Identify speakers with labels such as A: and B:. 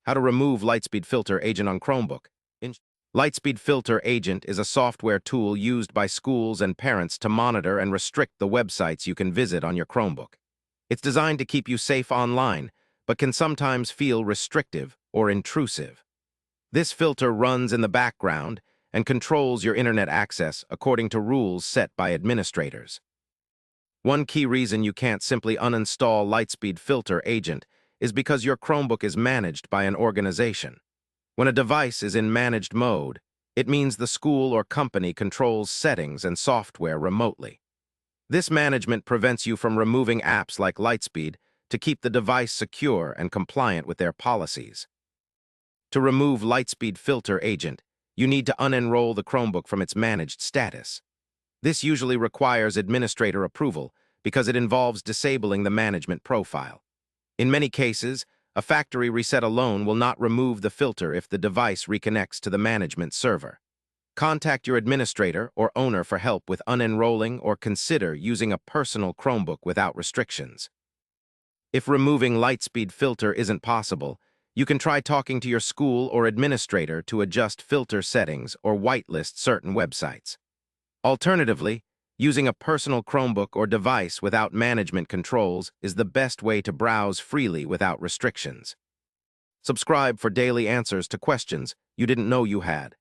A: How to remove Lightspeed Filter Agent on Chromebook. Lightspeed Filter Agent is a software tool used by schools and parents to monitor and restrict the websites you can visit on your Chromebook. It's designed to keep you safe online, but can sometimes feel restrictive or intrusive. This filter runs in the background and controls your internet access according to rules set by administrators. One key reason you can't simply uninstall Lightspeed Filter Agent is because your Chromebook is managed by an organization. When a device is in managed mode, it means the school or company controls settings and software remotely. This management prevents you from removing apps like Lightspeed to keep the device secure and compliant with their policies. To remove Lightspeed Filter Agent, you need to unenroll the Chromebook from its managed status. This usually requires administrator approval because it involves disabling the management profile. In many cases, a factory reset alone will not remove the filter if the device reconnects to the management server. Contact your administrator or owner for help with unenrolling or consider using a personal Chromebook without restrictions. If removing Lightspeed Filter isn't possible, you can try talking to your school or administrator to adjust filter settings or whitelist certain websites. Alternatively, using a personal Chromebook or device without management controls is the best way to browse freely without restrictions. Subscribe for daily answers to questions you didn't know you had.